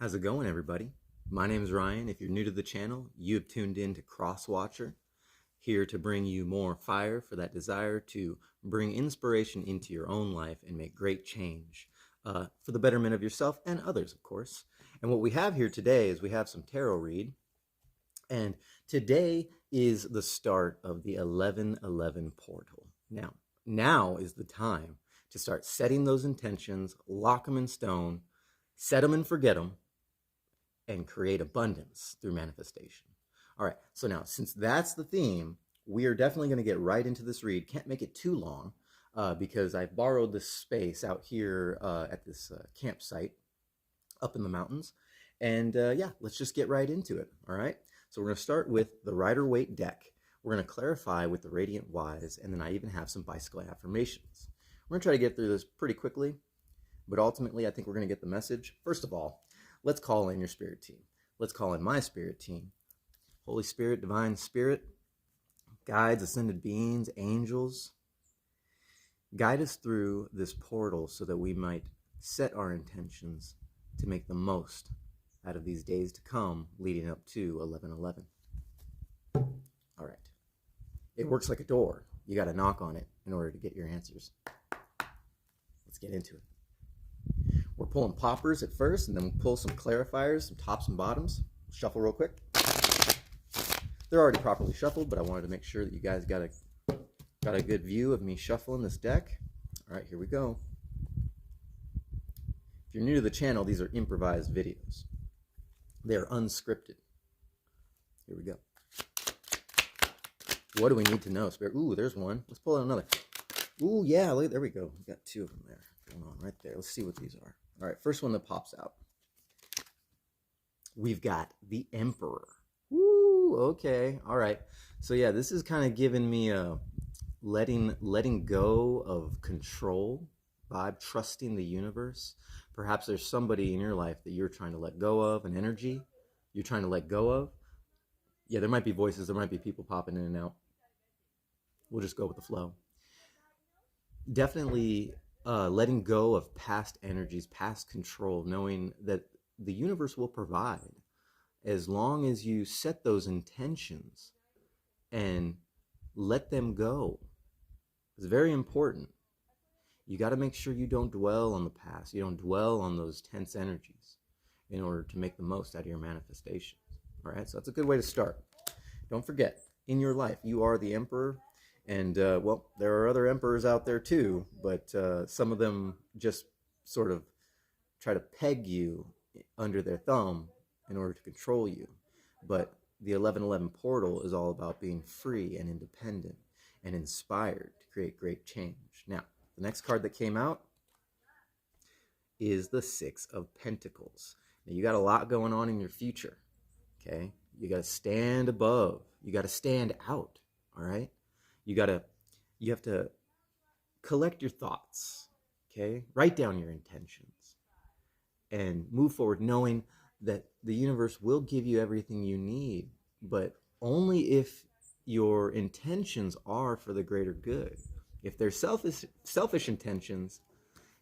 How's it going, everybody? My name is Ryan. If you're new to the channel, you have tuned in to Crosswatcher, here to bring you more fire for that desire to bring inspiration into your own life and make great change for the betterment of yourself and others, of course. And what we have here today is we have some tarot read, and today is the start of the 1111 portal. Now is the time to start setting those intentions, lock them in stone, set them and forget them, and create abundance through manifestation. All right, so now since that's the theme, we are definitely going to get right into this read. Can't make it too long because I borrowed this space out here at this campsite up in the mountains. And yeah, let's just get right into it. All right, so we're going to start with the Rider-Waite deck. We're going to clarify with the Radiant Wise, and then I even have some bicycle affirmations. We're going to try to get through this pretty quickly, but ultimately I think we're going to get the message. First of all, let's call in your spirit team. Let's call in my spirit team. Holy Spirit, Divine Spirit, guides, ascended beings, angels, guide us through this portal so that we might set our intentions to make the most out of these days to come leading up to 1111. All right. It works like a door. You got to knock on it in order to get your answers. Let's get into it. We're pulling poppers at first, and then we'll pull some clarifiers, some tops and bottoms. Shuffle real quick. They're already properly shuffled, but I wanted to make sure that you guys got a good view of me shuffling this deck. All right, here we go. If you're new to the channel, these are improvised videos. They are unscripted. Here we go. What do we need to know, Spirit? Ooh, there's one. Let's pull out another. Ooh, yeah, look, there we go. We got two of them there going on right there. Let's see what these are. All right, first one that pops out. We've got the Emperor. Woo, okay, all right. So yeah, this is kind of giving me a letting go of control vibe, trusting the universe. Perhaps there's somebody in your life that you're trying to let go of, an energy you're trying to let go of. Yeah, there might be voices, there might be people popping in and out. We'll just go with the flow. Definitely letting go of past energies, past control, knowing that the universe will provide as long as you set those intentions and let them go. It's very important. You got to make sure you don't dwell on the past. You don't dwell on those tense energies in order to make the most out of your manifestations. All right, so that's a good way to start. Don't forget, in your life, you are the emperor. And, well, there are other emperors out there too, but some of them just sort of try to peg you under their thumb in order to control you. But the 1111 portal is all about being free and independent and inspired to create great change. Now, the next card that came out is the Six of Pentacles. Now, you got a lot going on in your future, okay? You got to stand above. You got to stand out, all right? You have to collect your thoughts, okay? Write down your intentions and move forward knowing that the universe will give you everything you need, but only if your intentions are for the greater good. If they're selfish intentions,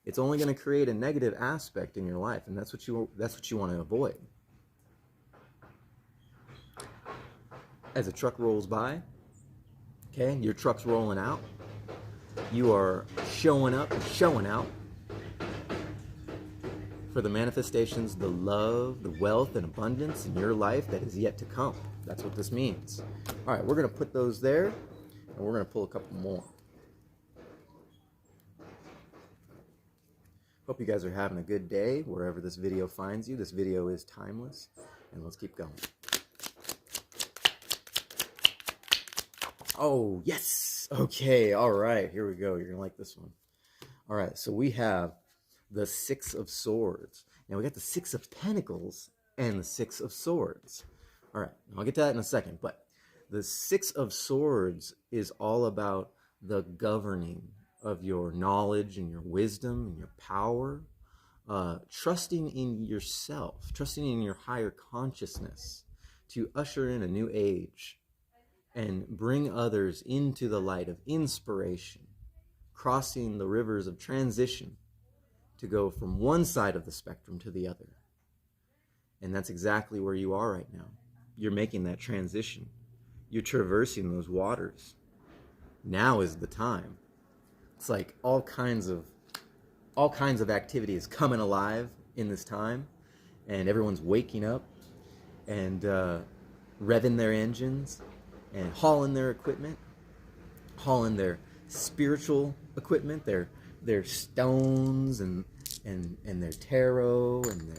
it's only going to create a negative aspect in your life, and that's what you want to avoid. As a truck rolls by, okay, your truck's rolling out. You are showing up and showing out for the manifestations, the love, the wealth, and abundance in your life that is yet to come. That's what this means. All right, we're going to put those there, and we're going to pull a couple more. Hope you guys are having a good day wherever this video finds you. This video is timeless, and let's keep going. Oh, yes. Okay, all right, here we go. You're going to like this one. All right, so we have the Six of Swords. Now, we got the Six of Pentacles and the Six of Swords. All right, I'll get to that in a second, but the Six of Swords is all about the governing of your knowledge and your wisdom and your power, trusting in yourself, trusting in your higher consciousness to usher in a new age and bring others into the light of inspiration, crossing the rivers of transition to go from one side of the spectrum to the other. And that's exactly where you are right now. You're making that transition. You're traversing those waters. Now is the time. It's like all kinds of activities coming alive in this time, and everyone's waking up and revving their engines and hauling their equipment, hauling their spiritual equipment, their stones and their tarot and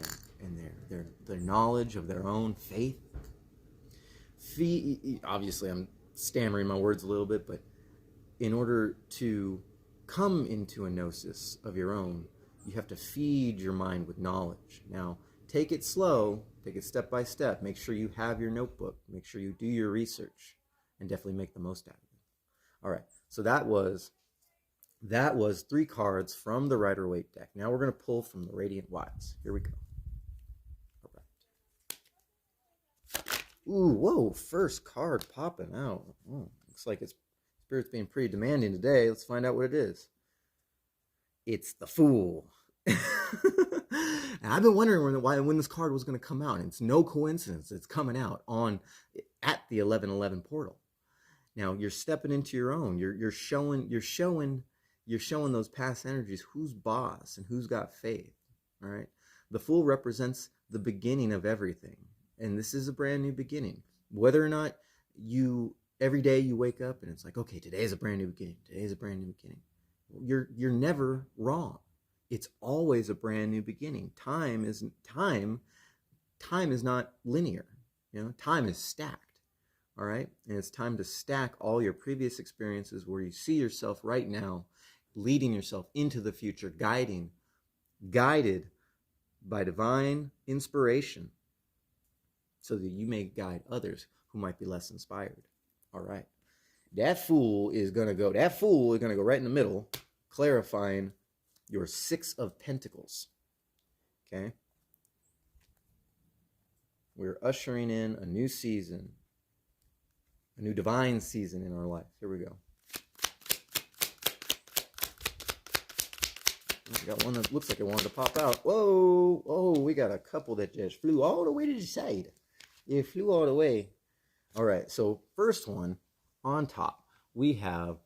their knowledge of their own faith. Obviously, I'm stammering my words a little bit, but in order to come into a gnosis of your own, you have to feed your mind with knowledge. Now, take it slow, take it step by step. Make sure you have your notebook. Make sure you do your research, and definitely make the most out of it. All right, so that was 3 cards from the Rider-Waite deck. Now we're going to pull from the Radiant Wilds. Here we go. All right. Ooh, whoa, first card popping out. Oh, looks like Spirit's being pretty demanding today. Let's find out what it is. It's the Fool. And I've been wondering when this card was going to come out. And it's no coincidence. It's coming out at the 11/11 portal. Now you're stepping into your own. You're showing those past energies who's boss and who's got faith. All right. The Fool represents the beginning of everything, and this is a brand new beginning. Whether or not every day you wake up and it's like, okay, today is a brand new beginning. Today is a brand new beginning. You're never wrong. It's always a brand new beginning. Time is not linear. Time is stacked. All right? And it's time to stack all your previous experiences where you see yourself right now, leading yourself into the future, guided by divine inspiration, so that you may guide others who might be less inspired. All right. That Fool is going to go right in the middle, clarifying your 6 of Pentacles. Okay? We're ushering in a new season, a new divine season in our life. Here we go. We got one that looks like it wanted to pop out. Whoa! Oh, we got a couple that just flew all the way to the side. It flew all the way. All right, so first one on top, we have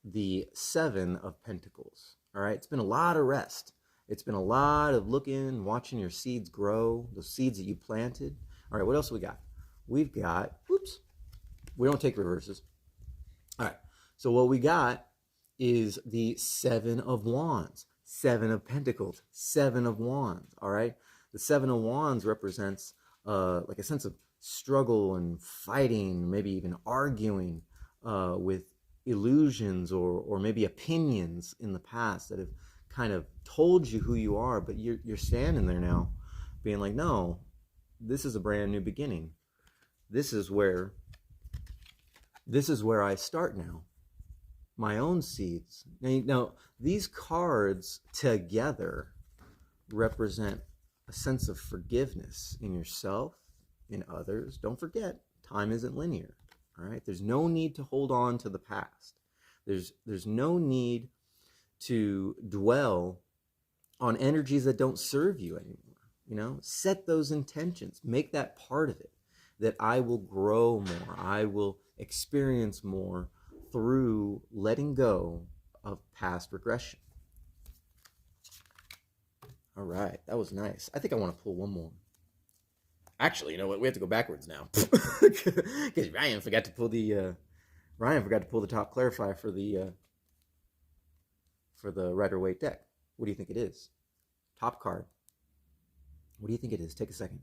the 7 of Pentacles. All right, it's been a lot of rest. It's been a lot of looking, watching your seeds grow, the seeds that you planted. All right, what else we got? We've got, we don't take reverses. All right, so what we got is the 7 of Wands, 7 of Pentacles, 7 of Wands. All right, the 7 of Wands represents like a sense of struggle and fighting, maybe even arguing with illusions or maybe opinions in the past that have kind of told you who you are, but you're standing there now being like, no, this is a brand new beginning. This is where I start now. My own seeds. Now these cards together represent a sense of forgiveness in yourself, in others. Don't forget, time isn't linear. All right? There's no need to hold on to the past. There's no need to dwell on energies that don't serve you anymore. Set those intentions. Make that part of it, that I will grow more. I will experience more through letting go of past regression. All right, that was nice. I think I want to pull one more. Actually, you know what? We have to go backwards now because Ryan forgot to pull the top clarifier for the Rider-Waite deck. What do you think it is? Top card. What do you think it is? Take a second.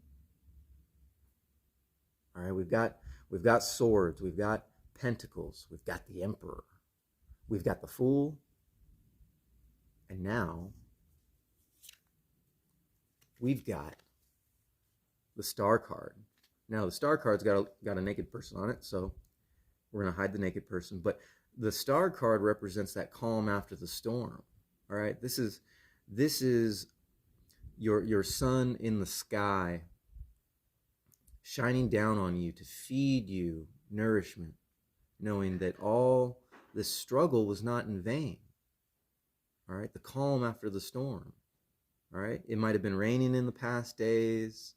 All right, we've got swords, we've got pentacles, we've got the Emperor, we've got the Fool, and now we've got the Star card. Now the Star card's got a naked person on it, so we're gonna hide the naked person. But the Star card represents that calm after the storm. All right, this is your sun in the sky, shining down on you to feed you nourishment, knowing that all this struggle was not in vain. All right, the calm after the storm. All right, it might have been raining in the past days.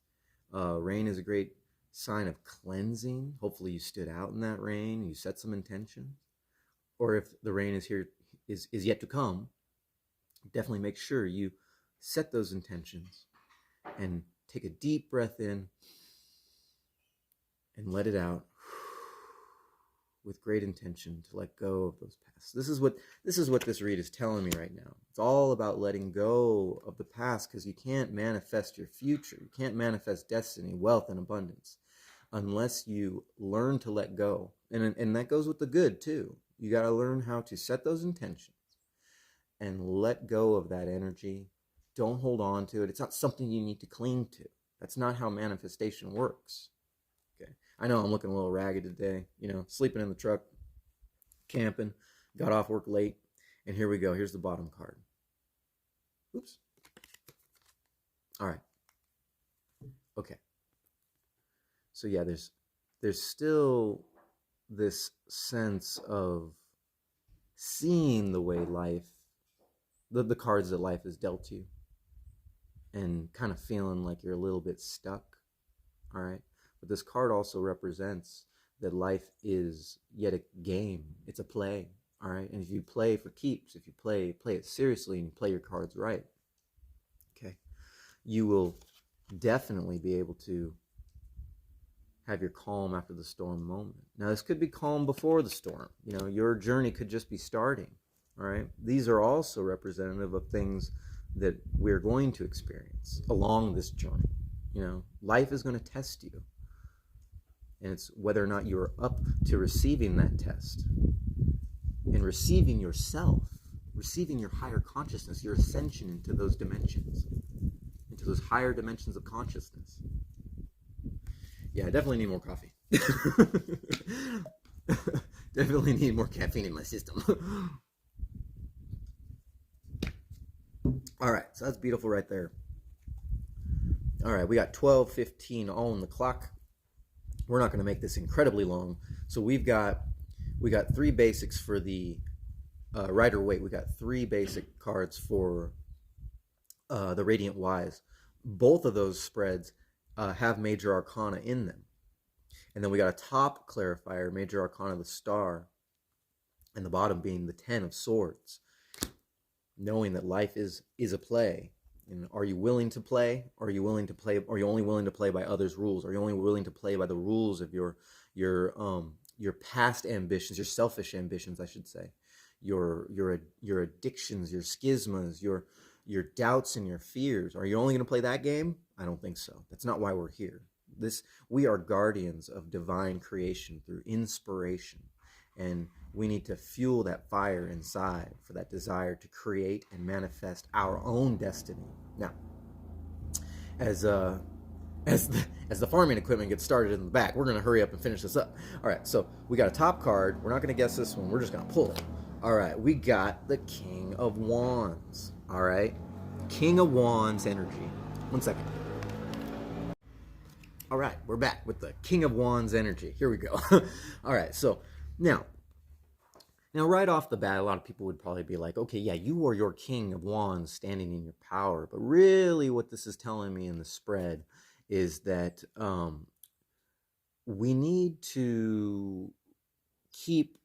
Rain is a great sign of cleansing. Hopefully you stood out in that rain, you set some intention. Or if the rain is here, is yet to come, definitely make sure you set those intentions and take a deep breath in and let it out with great intention to let go of those past. This is what this read is telling me right now. It's all about letting go of the past, because you can't manifest your future. You can't manifest destiny, wealth, and abundance unless you learn to let go. And that goes with the good too. You got to learn how to set those intentions and let go of that energy. Don't hold on to it. It's not something you need to cling to. That's not how manifestation works. Okay. I know I'm looking a little ragged today, sleeping in the truck, camping, got off work late, and here we go. Here's the bottom card. Oops. All right. Okay. So yeah, there's still this sense of seeing the way life, the cards that life has dealt you, and kind of feeling like you're a little bit stuck. All right. But this card also represents that life is yet a game. It's a play. All right. And if you play for keeps, if you play it seriously and you play your cards right, okay, you will definitely be able to have your calm after the storm moment. Now, this could be calm before the storm. Your journey could just be starting. All right. These are also representative of things that we're going to experience along this journey. Life is going to test you. And it's whether or not you're up to receiving that test and receiving yourself, receiving your higher consciousness, your ascension into those dimensions, into those higher dimensions of consciousness. Yeah, I definitely need more coffee. Definitely need more caffeine in my system. All right, so that's beautiful right there. All right, we got 12:15 on the clock. We're not going to make this incredibly long. So we got 3 basics for the Rider-Waite. We got 3 basic cards for the Radiant Wise. Both of those spreads have Major Arcana in them. And then we got a top clarifier, Major Arcana, the Star, and the bottom being the 10 of Swords. Knowing that life is a play. And are you willing to play? Are you willing to play? Are you only willing to play by others' rules? Are you only willing to play by the rules of your past ambitions, your selfish ambitions, I should say, your addictions, your schismas, your doubts and your fears? Are you only going to play that game? I don't think so. That's not why we're here. We are guardians of divine creation through inspiration, and we need to fuel that fire inside for that desire to create and manifest our own destiny. Now, as the farming equipment gets started in the back, we're going to hurry up and finish this up. All right, so we got a top card. We're not going to guess this one. We're just going to pull it. All right, we got the King of Wands. All right, King of Wands energy. 1 second. All right, we're back with the King of Wands energy. Here we go. All right, so now right off the bat, a lot of people would probably be like, okay, yeah, you are your King of Wands standing in your power. But really what this is telling me in the spread is that we need to keep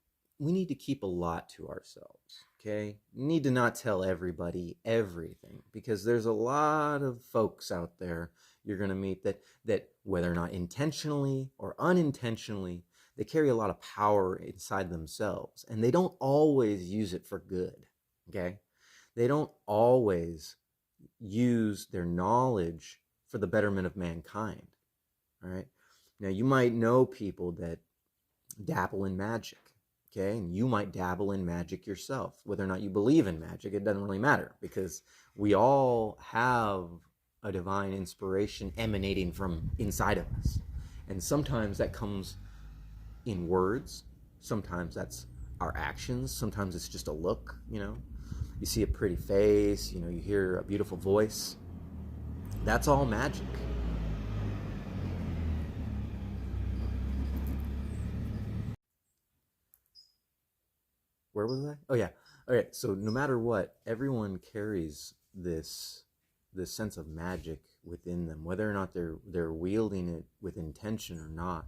a lot to ourselves, okay? We need to not tell everybody everything, because there's a lot of folks out there you're going to meet that whether or not intentionally or unintentionally, they carry a lot of power inside themselves, and they don't always use it for good, okay? They don't always use their knowledge for the betterment of mankind, all right? Now, you might know people that dabble in magic, okay? And you might dabble in magic yourself. Whether or not you believe in magic, it doesn't really matter, because we all have a divine inspiration emanating from inside of us. And sometimes that comes in words, sometimes that's our actions, sometimes it's just a look, you see a pretty face, you hear a beautiful voice. That's all magic. Where was I? Oh yeah. Okay, so no matter what, everyone carries this this sense of magic within them, whether or not they're wielding it with intention or not.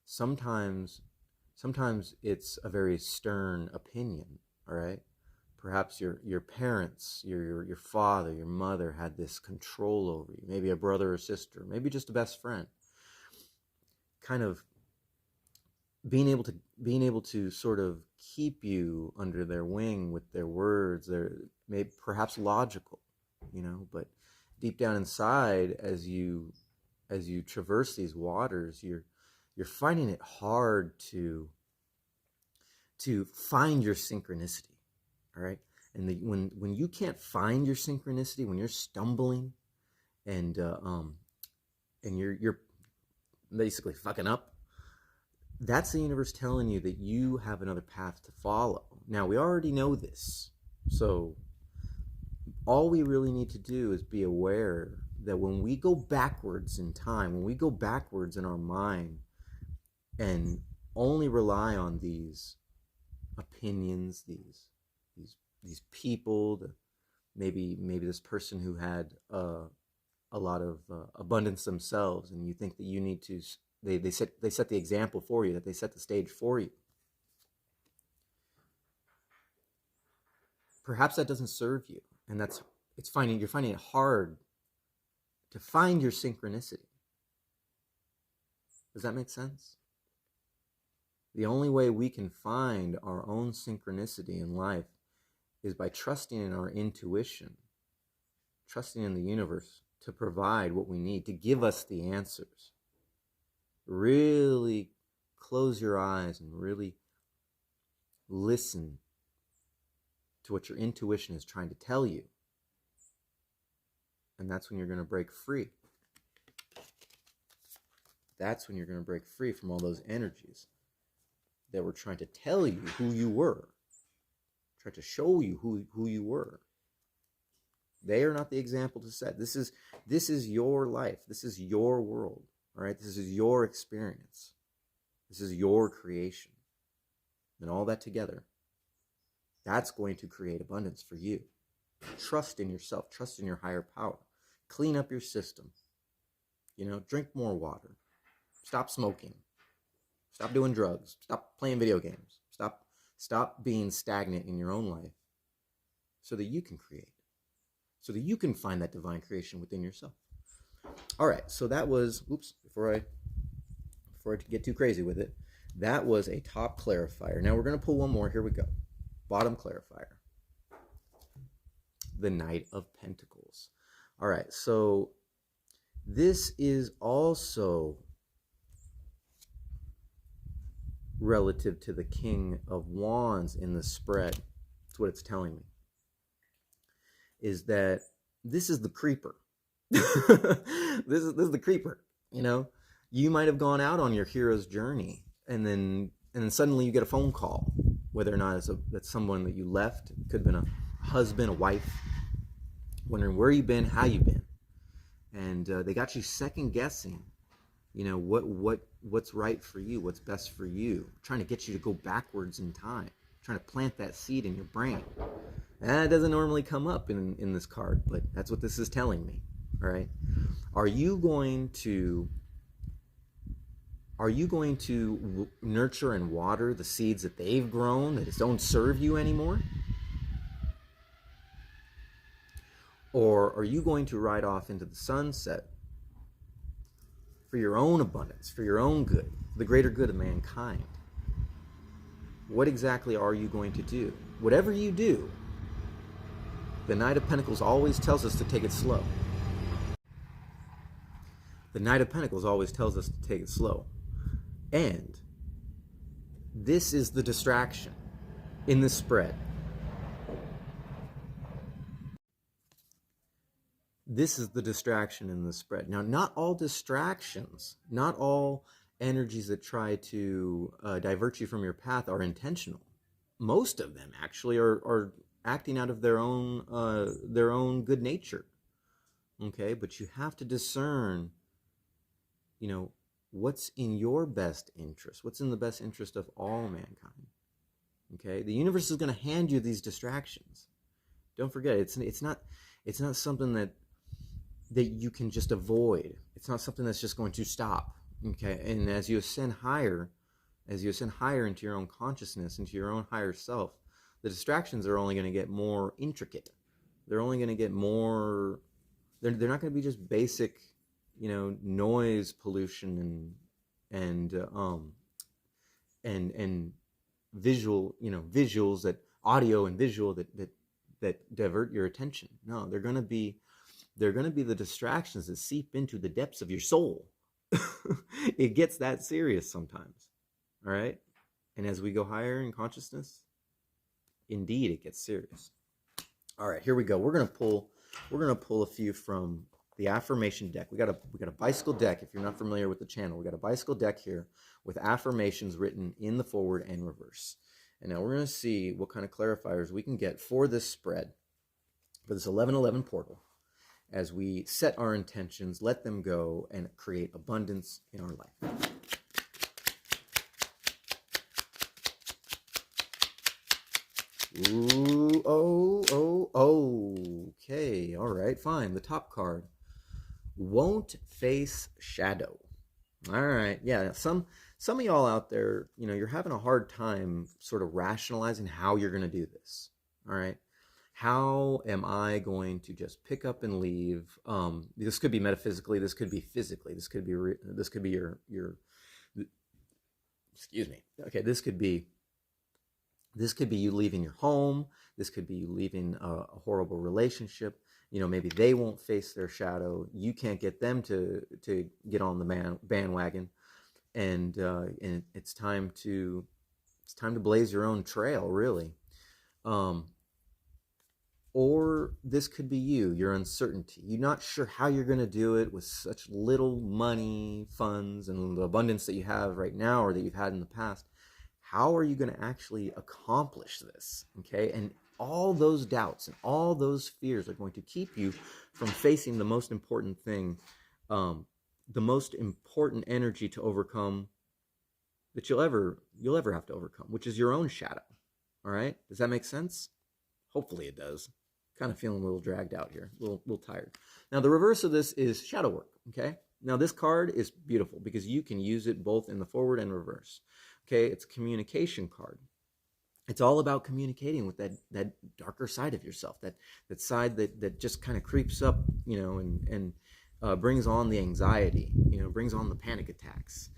Sometimes it's a very stern opinion, all right? Perhaps your parents, your father, your mother had this control over you, maybe a brother or sister, maybe just a best friend, kind of being able to sort of keep you under their wing with their words. They're maybe perhaps logical, but deep down inside, as you traverse these waters, you're finding it hard to find your synchronicity. All right, and when you can't find your synchronicity, when you're stumbling, and you're basically fucking up, that's the universe telling you that you have another path to follow. Now, we already know this, so all we really need to do is be aware that when we go backwards in time, when we go backwards in our mind, and only rely on these opinions, these people, maybe this person who had a lot of abundance themselves, and you think that you need to, they set the example for you, that they set the stage for you. Perhaps that doesn't serve you, and you're finding it hard to find your synchronicity. Does that make sense? The only way we can find our own synchronicity in life is by trusting in our intuition, trusting in the universe to provide what we need, to give us the answers. Really close your eyes and really listen to what your intuition is trying to tell you. And that's when you're going to break free. That's when you're going to break free from all those energies that were trying to tell you who you were, trying to show you who you were. They are not the example to set. This is your life. This is your world. All right? This is your experience. This is your creation. And all that together, that's going to create abundance for you. Trust in yourself. Trust in your higher power. Clean up your system. Drink more water. Stop smoking. Stop doing drugs. Stop playing video games. Stop being stagnant in your own life so that you can create, so that you can find that divine creation within yourself. All right, so that was, before I get too crazy with it, that was a top clarifier. Now we're going to pull one more. Here we go. Bottom clarifier. The Knight of Pentacles. All right, so this is also relative to the King of Wands in the spread. That's what it's telling me. Is that this is the creeper. this is the creeper. You might have gone out on your hero's journey, and then suddenly you get a phone call, whether or not it's someone that you left. It could have been a husband, a wife, wondering where you've been, how you've been, and they got you second guessing. What's right for you, what's best for you, trying to get you to go backwards in time, trying to plant that seed in your brain. And that doesn't normally come up in this card, but that's what this is telling me. All right, are you going to nurture and water the seeds that they've grown that don't serve you anymore? Or are you going to ride off into the sunset for your own abundance, for your own good, for the greater good of mankind? What exactly are you going to do? Whatever you do, the Knight of Pentacles always tells us to take it slow. The Knight of Pentacles always tells us to take it slow. And this is the distraction in the spread. This is the distraction in the spread. Now, not all distractions, not all energies that try to divert you from your path are intentional. Most of them actually are acting out of their own good nature. Okay, but you have to discern, what's in your best interest, what's in the best interest of all mankind. Okay, the universe is going to hand you these distractions. Don't forget, it's not something that that you can just avoid. It's not something that's just going to stop. Okay. And as you ascend higher, into your own consciousness, into your own higher self, the distractions are only going to get more intricate. They're only going to get more, they're not going to be just basic, noise pollution and visual, visuals, that audio and visual that divert your attention. No, they're going to be the distractions that seep into the depths of your soul. It gets that serious sometimes. All right. And as we go higher in consciousness, indeed, it gets serious. All right, here we go. We're gonna pull a few from the affirmation deck. We got a bicycle deck. If you're not familiar with the channel, we got a bicycle deck here with affirmations written in the forward and reverse. And now we're gonna see what kind of clarifiers we can get for this spread, for this 1111 portal, as we set our intentions, let them go, and create abundance in our life. Ooh, okay, all right, fine. The top card, won't face shadow. All right, yeah, some of y'all out there, you're having a hard time sort of rationalizing how you're going to do this. All right, how am I going to just pick up and leave? This could be metaphysically, this could be physically, this could be your excuse me. Okay, this could be you leaving your home. This could be you leaving a horrible relationship. Maybe they won't face their shadow. You can't get them to get on the bandwagon, and it's time to blaze your own trail, really. Or this could be your uncertainty. You're not sure how you're going to do it with such little money, funds, and the abundance that you have right now, or that you've had in the past. How are you going to actually accomplish this? Okay, and all those doubts and all those fears are going to keep you from facing the most important thing, the most important energy to overcome that you'll ever have to overcome, which is your own shadow. All right, does that make sense? Hopefully it does. Kind of feeling a little dragged out here, a little tired. Now the reverse of this is shadow work. Okay, now this card is beautiful because you can use it both in the forward and reverse. Okay, it's a communication card. It's all about communicating with that darker side of yourself, that side that just kind of creeps up, and brings on the anxiety, brings on the panic attacks.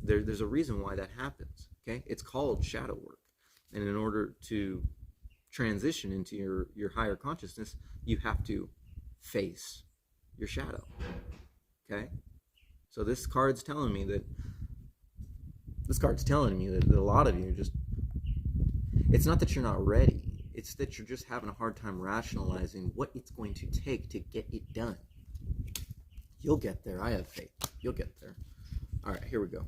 There's a reason why that happens. Okay, it's called shadow work, and in order to transition into your higher consciousness, you have to face your shadow. Okay, so this card's telling me that a lot of you just, it's not that you're not ready, it's that you're just having a hard time rationalizing what it's going to take to get it done. You'll get there. I have faith. You'll get there. All right, here we go.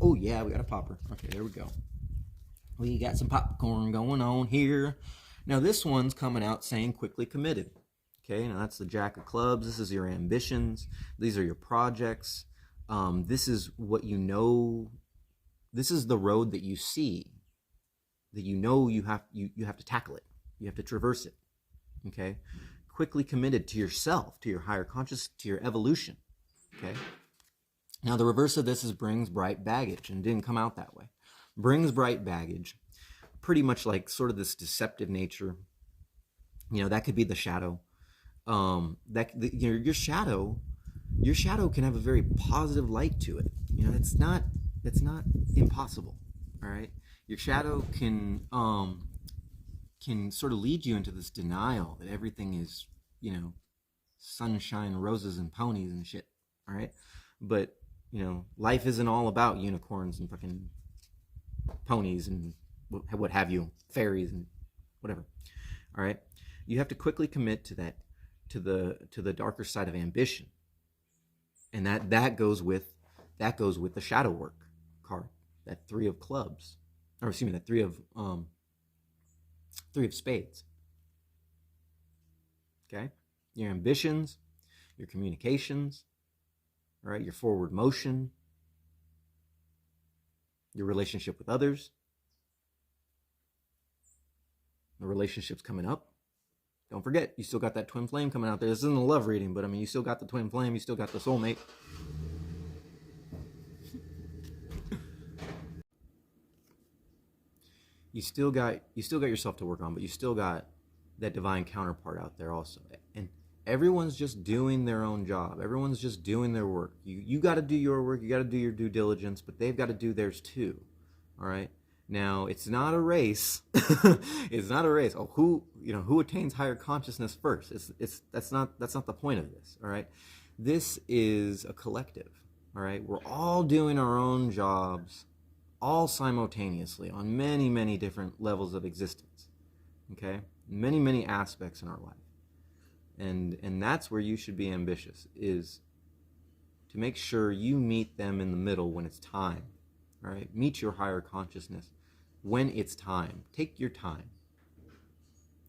Oh yeah, we got a popper. Okay, there we go. We got some popcorn going on here. Now this one's coming out saying quickly committed. Okay, now that's the Jack of Clubs. This is your ambitions. These are your projects. This is what you know. This is the road that you see, that you have to tackle it. You have to traverse it. Okay, quickly committed to yourself, to your higher conscious, to your evolution. Okay. Now the reverse of this is brings bright baggage, and didn't come out that way. Brings bright baggage, pretty much like sort of this deceptive nature. That could be the shadow. Your shadow can have a very positive light to it. That's not impossible. All right, your shadow can sort of lead you into this denial that everything is sunshine, roses, and ponies and shit. All right, but life isn't all about unicorns and fucking ponies and what have you, fairies and whatever. All right, you have to quickly commit to that, to the darker side of ambition, and that goes with the shadow work card, that Three of Clubs, or excuse me, that Three of Spades. Okay, your ambitions, your communications, all right, your forward motion, your relationship with others, The relationship's coming up. Don't forget, you still got that twin flame coming out there. This isn't a love reading, but I mean, you still got the twin flame. You still got the soulmate. You still got yourself to work on, but you still got that divine counterpart out there also. And everyone's just doing their own job. Everyone's just doing their work. You got to do your work. You got to do your due diligence, but they've got to do theirs too. All right. Now, it's not a race. It's not a race. Oh, who attains higher consciousness first? That's not the point of this. All right. This is a collective. All right. We're all doing our own jobs, all simultaneously on many, many different levels of existence. Okay. Many, many aspects in our life. And that's where you should be ambitious, is to make sure you meet them in the middle when it's time. All right? Meet your higher consciousness when it's time. Take your time.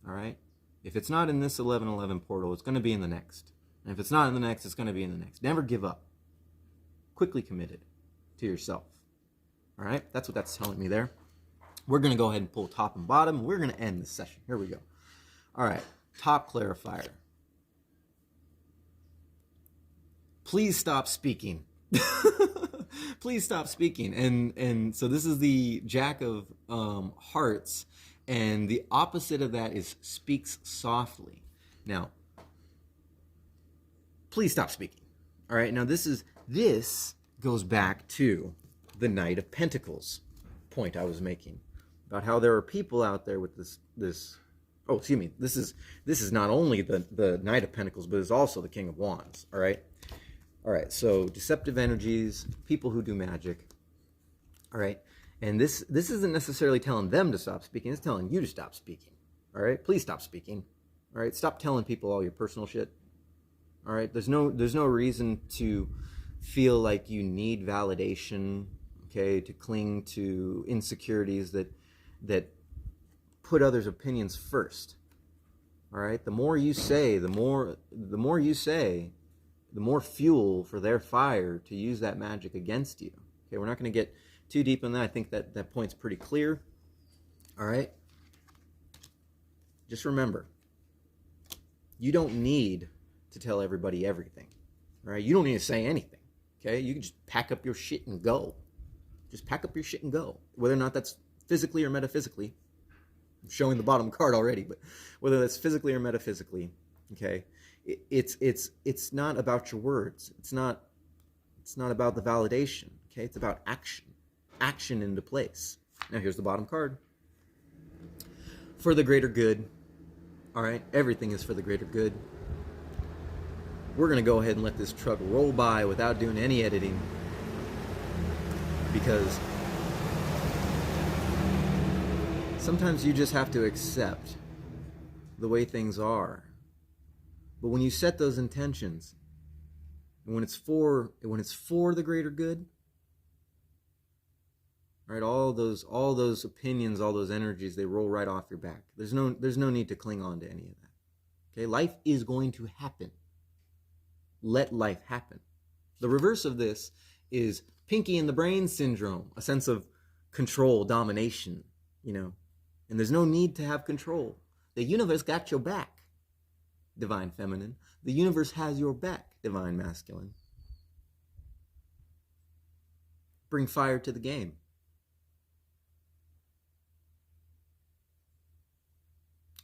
All right? If it's not in this 1111 portal, it's going to be in the next. And if it's not in the next, it's going to be in the next. Never give up. Quickly committed to yourself. All right? That's what that's telling me there. We're going to go ahead and pull top and bottom. We're going to end this session. Here we go. All right. Top clarifier. Please stop speaking. Please stop speaking. And so this is the Jack of Hearts, and the opposite of that is speaks softly. Now, please stop speaking. All right. Now this goes back to the Knight of Pentacles point I was making about how there are people out there with this. Oh, excuse me. This is not only the Knight of Pentacles, but it's also the King of Wands. All right. All right, so deceptive energies, people who do magic, all right? And this isn't necessarily telling them to stop speaking, it's telling you to stop speaking, all right? Please stop speaking, all right? Stop telling people all your personal shit, all right? There's no reason to feel like you need validation, okay, to cling to insecurities that put others' opinions first, all right? The more you say, the more fuel for their fire to use that magic against you. Okay, we're not going to get too deep in that. I think that point's pretty clear. All right? Just remember, you don't need to tell everybody everything. All right? You don't need to say anything. Okay? You can just pack up your shit and go. Just pack up your shit and go. Whether or not that's physically or metaphysically. I'm showing the bottom card already, but whether that's physically or metaphysically, okay? It's not about your words. It's not about the validation. Okay, it's about action into place. Now here's the bottom card. For the greater good. All right, everything is for the greater good. We're gonna go ahead and let this truck roll by without doing any editing, because sometimes you just have to accept the way things are. But when you set those intentions, and when it's for the greater good, right? All those opinions, all those energies, they roll right off your back. There's no need to cling on to any of that. Okay, life is going to happen. Let life happen. The reverse of this is Pinky in the Brain syndrome, a sense of control, domination, and there's no need to have control. The universe got your back. Divine Feminine. The universe has your back, Divine Masculine. Bring fire to the game.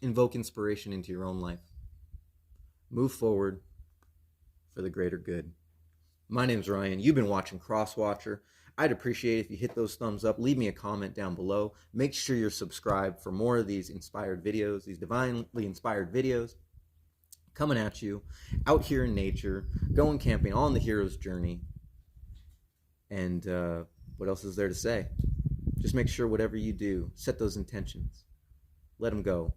Invoke inspiration into your own life. Move forward for the greater good. My name's Ryan. You've been watching Crosswatcher. I'd appreciate it if you hit those thumbs up. Leave me a comment down below. Make sure you're subscribed for more of these inspired videos, these divinely inspired videos. Coming at you, out here in nature, going camping, on the hero's journey. And what else is there to say? Just make sure whatever you do, set those intentions. Let them go.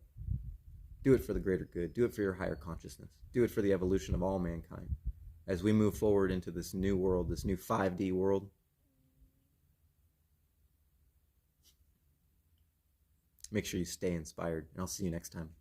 Do it for the greater good. Do it for your higher consciousness. Do it for the evolution of all mankind. As we move forward into this new world, this new 5D world. Make sure you stay inspired, and I'll see you next time.